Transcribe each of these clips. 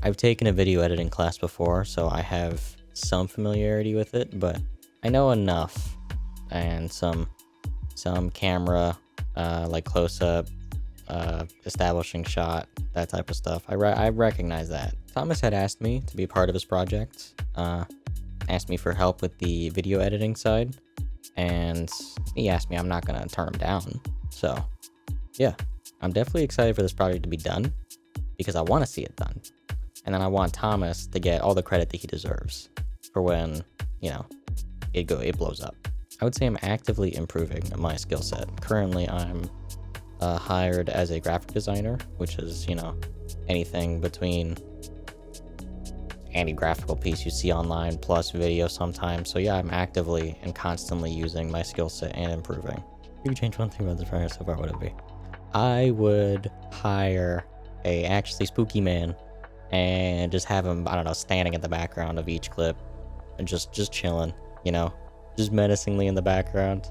I've taken a video editing class before, so I have some familiarity with it, but I know enough and some camera, like close up, establishing shot, that type of stuff. I recognize that. Thomas had asked me to be a part of his project, asked me for help with the video editing side, and he asked me, I'm not gonna turn him down. So yeah, I'm definitely excited for this project to be done because I want to see it done. And then I want Thomas to get all the credit that he deserves for when, it blows up. I would say I'm actively improving my skill set. Currently, I'm hired as a graphic designer, which is, anything between any graphical piece you see online plus video sometimes. So yeah, I'm actively and constantly using my skill set and improving. If you could change one thing about this project so far, what would it be? I would hire a actually spooky man and just have him, I don't know, standing in the background of each clip and just chilling, just menacingly in the background.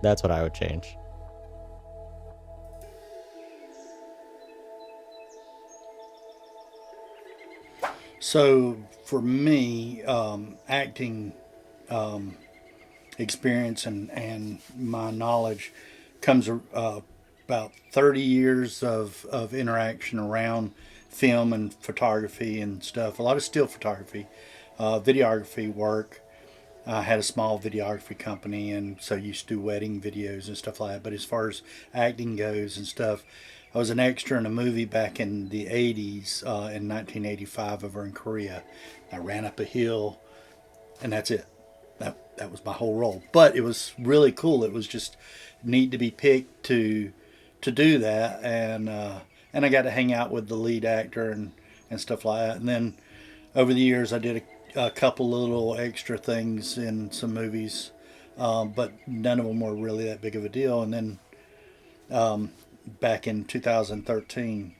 That's what I would change. So for me, acting experience and my knowledge comes about 30 years of interaction around film and photography and stuff. A lot of still photography, videography work. I had a small videography company, and so used to do wedding videos and stuff like that. But as far as acting goes and stuff, I was an extra in a movie back in the 80s, in 1985 over in Korea. I ran up a hill, and that's it. That was my whole role. But it was really cool. It was just neat to be picked to do that, and I got to hang out with the lead actor and stuff like that. And then over the years, I did a couple little extra things in some movies, but none of them were really that big of a deal. And then back in 2013,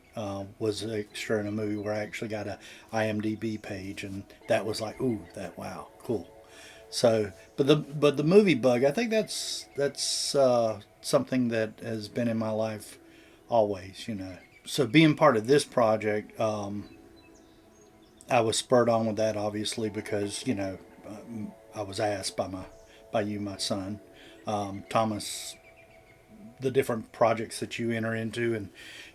was an extra in a movie where I actually got a IMDb page, and that was like, ooh, that wow, cool. So, but the movie bug, I think that's something that has been in my life always. So being part of this project, I was spurred on with that obviously because I was asked by you, my son, Thomas, the different projects that you enter into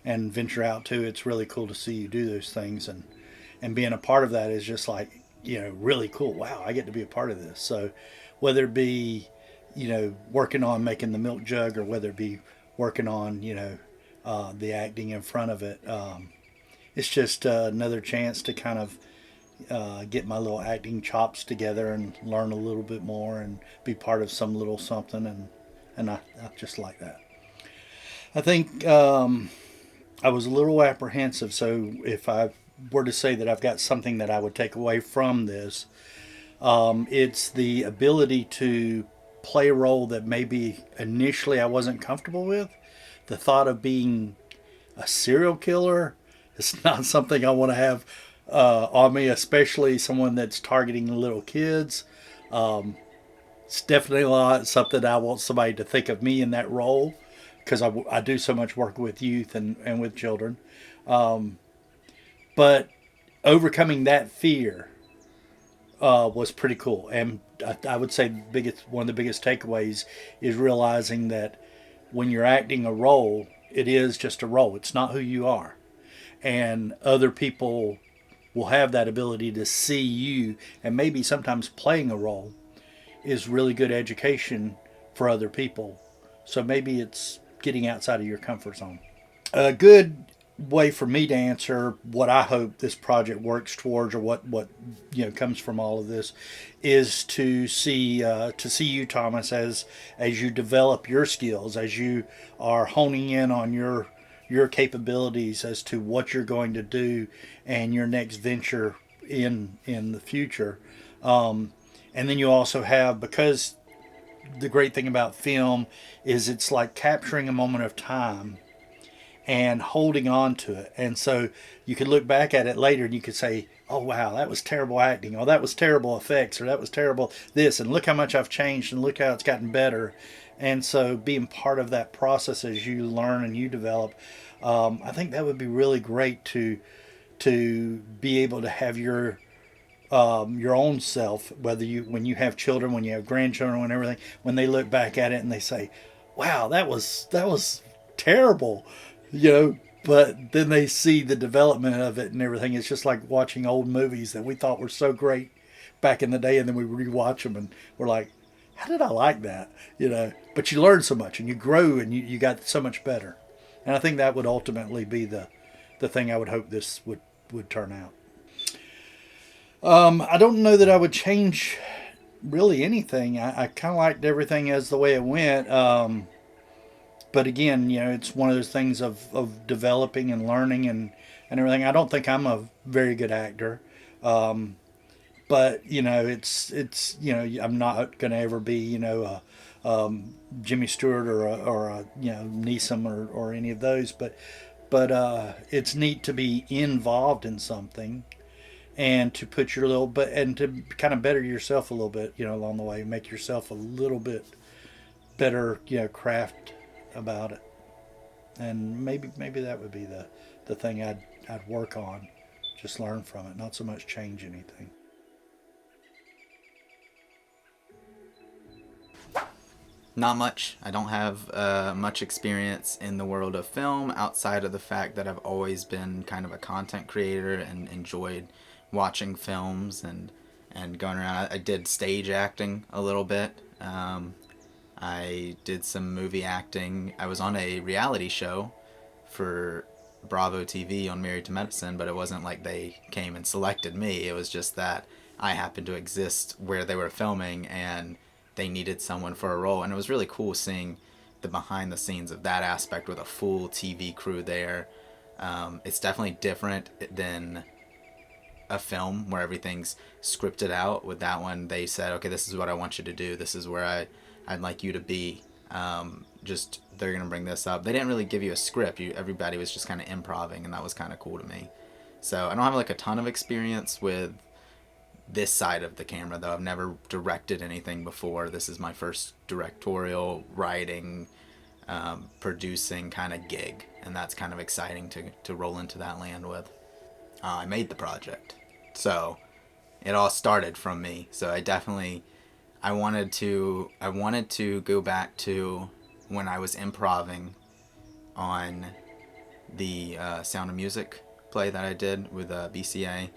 and venture out to. It's really cool to see you do those things, and being a part of that is just like really cool. Wow, I get to be a part of this. So whether it be working on making the milk jug or whether it be working on the acting in front of it. It's just another chance to kind of get my little acting chops together and learn a little bit more and be part of some little something, and I just like that. I think I was a little apprehensive, so if I were to say that I've got something that I would take away from this, it's the ability to play a role that maybe initially I wasn't comfortable with. The thought of being a serial killer is not something I want to have on me, especially someone that's targeting little kids. It's definitely not something I want somebody to think of me in that role because I do so much work with youth and with children. But overcoming that fear was pretty cool. And I would say one of the biggest takeaways is realizing that when you're acting a role, it is just a role. It's not who you are. And other people will have that ability to see you, and maybe sometimes playing a role is really good education for other people. So maybe it's getting outside of your comfort zone. A good way for me to answer what I hope this project works towards, or what comes from all of this, is to see you, Thomas, as you develop your skills, as you are honing in on your capabilities as to what you're going to do and your next venture in the future. And then you also have, because the great thing about film is it's like capturing a moment of time and holding on to it. And so you could look back at it later and you could say, oh wow, that was terrible acting, or that was terrible effects, or that was terrible this, and look how much I've changed and look how it's gotten better. And so being part of that process as you learn and you develop, I think that would be really great to to be able to have your own self, whether you when you have children, when you have grandchildren, when everything, when they look back at it and they say, "Wow, that was terrible," you know. But then they see the development of it and everything. It's just like watching old movies that we thought were so great back in the day, and then we rewatch them and we're like, "How did I like that?" You know. But you learn so much and you grow and you got so much better. And I think that would ultimately be the thing I would hope this would turn out. I don't know that I would change really anything. I kind of liked everything as the way it went. But again, it's one of those things of developing and learning and everything. I don't think I'm a very good actor. But I'm not going to ever be Jimmy Stewart or a Neeson or any of those. But it's neat to be involved in something and to put your little but and to kind of better yourself a little bit along the way, make yourself a little bit better craft about it. And maybe that would be the thing I'd work on, just learn from it, not so much change anything. Not much. I don't have much experience in the world of film outside of the fact that I've always been kind of a content creator and enjoyed watching films and going around. I did stage acting a little bit. I did some movie acting. I was on a reality show for Bravo TV on Married to Medicine, but it wasn't like they came and selected me. It was just that I happened to exist where they were filming and they needed someone for a role. And it was really cool seeing the behind the scenes of that aspect with a full TV crew there. It's definitely different than a film where everything's scripted out. With that one, they said, okay, this is what I want you to do. This is where I'd like you to be. Just they're going to bring this up. They didn't really give you a script. Everybody was just kind of improvising, and that was kind of cool to me. So I don't have like a ton of experience with this side of the camera, though. I've never directed anything before. This is my first directorial, writing, producing kind of gig, and that's kind of exciting to roll into that land with. I made the project, so it all started from me. So I wanted to go back to when I was improvising on the Sound of Music play that I did with BCA,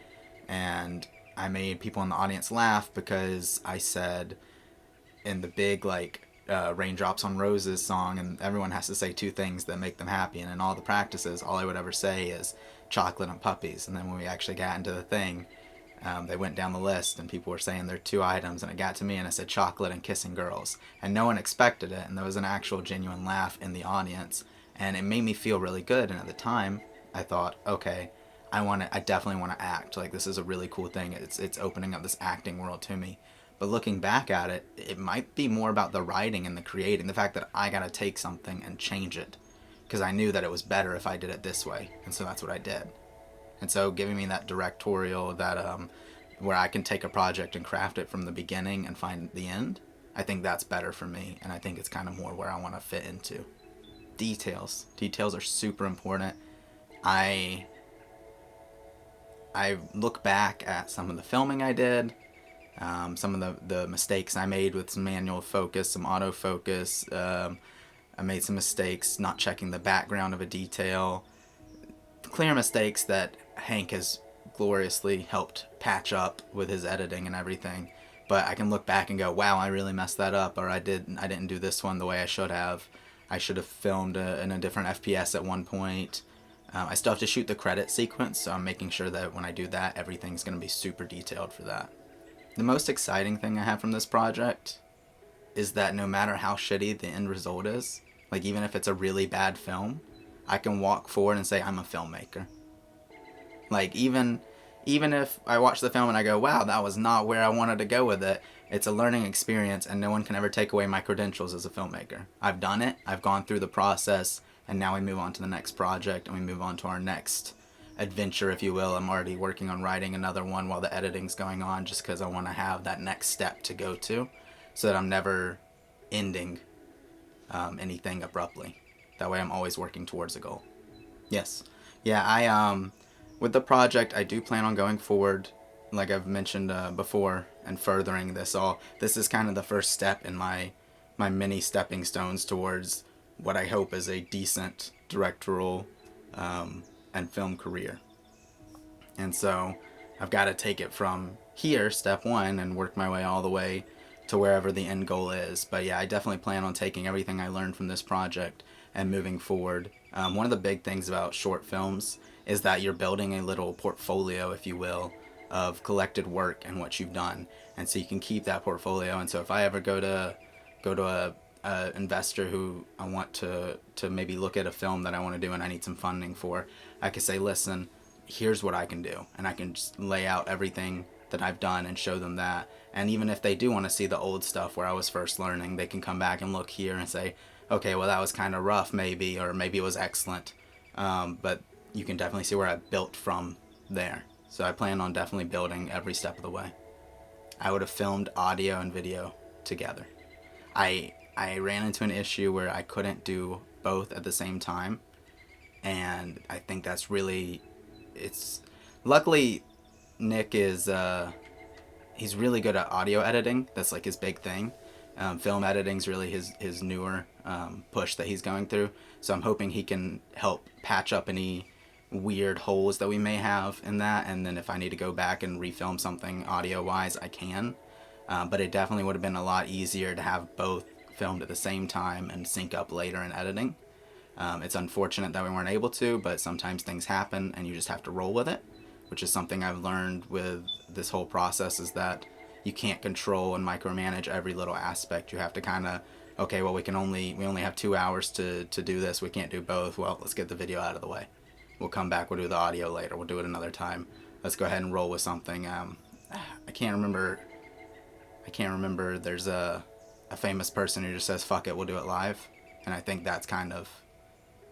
and I made people in the audience laugh because I said in the big Raindrops on Roses song, and everyone has to say two things that make them happy, and in all the practices all I would ever say is chocolate and puppies. And then when we actually got into the thing, they went down the list and people were saying there are two items, and it got to me and I said chocolate and kissing girls, and no one expected it, and there was an actual genuine laugh in the audience, and it made me feel really good. And at the time I thought, okay, I definitely want to act. Like, this is a really cool thing. It's opening up this acting world to me. But looking back at it, it might be more about the writing and the creating, the fact that I got to take something and change it, because I knew that it was better if I did it this way, and so that's what I did. And so giving me that directorial, that where I can take a project and craft it from the beginning and find the end, I think that's better for me, and I think it's kind of more where I want to fit into. Details are super important. I look back at some of the filming I did, some of the mistakes I made with some manual focus, some autofocus. I made some mistakes not checking the background of a detail. Clear mistakes that Hank has gloriously helped patch up with his editing and everything. But I can look back and go, wow, I really messed that up, or I didn't do this one the way I should have. I should have filmed in a different FPS at one point. I still have to shoot the credit sequence, so I'm making sure that when I do that, everything's going to be super detailed for that. The most exciting thing I have from this project is that no matter how shitty the end result is, like even if it's a really bad film, I can walk forward and say I'm a filmmaker. Like even if I watch the film and I go, wow, that was not where I wanted to go with it, it's a learning experience, and no one can ever take away my credentials as a filmmaker. I've done it, I've gone through the process, and now we move on to the next project, and we move on to our next adventure, if you will. I'm already working on writing another one while the editing's going on, just because I want to have that next step to go to, so that I'm never ending anything abruptly. That way I'm always working towards a goal. Yes. Yeah, With the project, I do plan on going forward, like I've mentioned before, and furthering this all. This is kind of the first step in my many stepping stones towards what I hope is a decent directorial and film career. And so I've got to take it from here, step one, and work my way all the way to wherever the end goal is. But yeah, I definitely plan on taking everything I learned from this project and moving forward. One of the big things about short films is that you're building a little portfolio, if you will, of collected work and what you've done, and so you can keep that portfolio. And so if I ever go to a investor who I want to maybe look at a film that I want to do and I need some funding for, I could say, listen, here's what I can do, and I can just lay out everything that I've done and show them that. And even if they do want to see the old stuff where I was first learning, they can come back and look here and say, okay, well, that was kind of rough maybe, or maybe it was excellent. But you can definitely see where I built from there. So I plan on definitely building every step of the way. I would have filmed audio and video together. I ran into an issue where I couldn't do both at the same time, and I think that's really, it's, luckily Nick is he's really good at audio editing. That's like his big thing. Film editing's really his newer push that he's going through. So I'm hoping he can help patch up any weird holes that we may have in that, and then if I need to go back and refilm something audio wise, I can. But it definitely would have been a lot easier to have both filmed at the same time and sync up later in editing. It's unfortunate that we weren't able to, but sometimes things happen and you just have to roll with it, which is something I've learned with this whole process, is that you can't control and micromanage every little aspect. You have to kind of, okay, well, we only have 2 hours to do this. We can't do both. Well, let's get the video out of the way. We'll come back. We'll do the audio later. We'll do it another time. Let's go ahead and roll with something. I can't remember. There's a famous person who just says, fuck it, we'll do it live. And I think that's kind of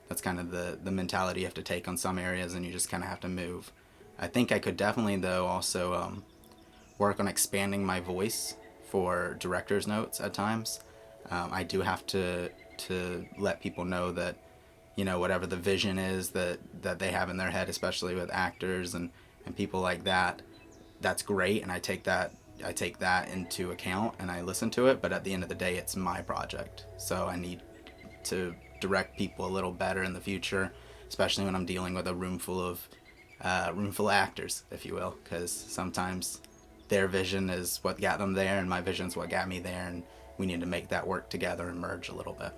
the mentality you have to take on some areas, and you just kind of have to move. I think I could definitely, though, also work on expanding my voice for director's notes at times. I do have to let people know that, you know, whatever the vision is that they have in their head, especially with actors and people like that, that's great, and I take that into account and I listen to it. But at the end of the day, it's my project, so I need to direct people a little better in the future, especially when I'm dealing with a room full of actors, if you will, because sometimes their vision is what got them there and my vision is what got me there, and we need to make that work together and merge a little bit.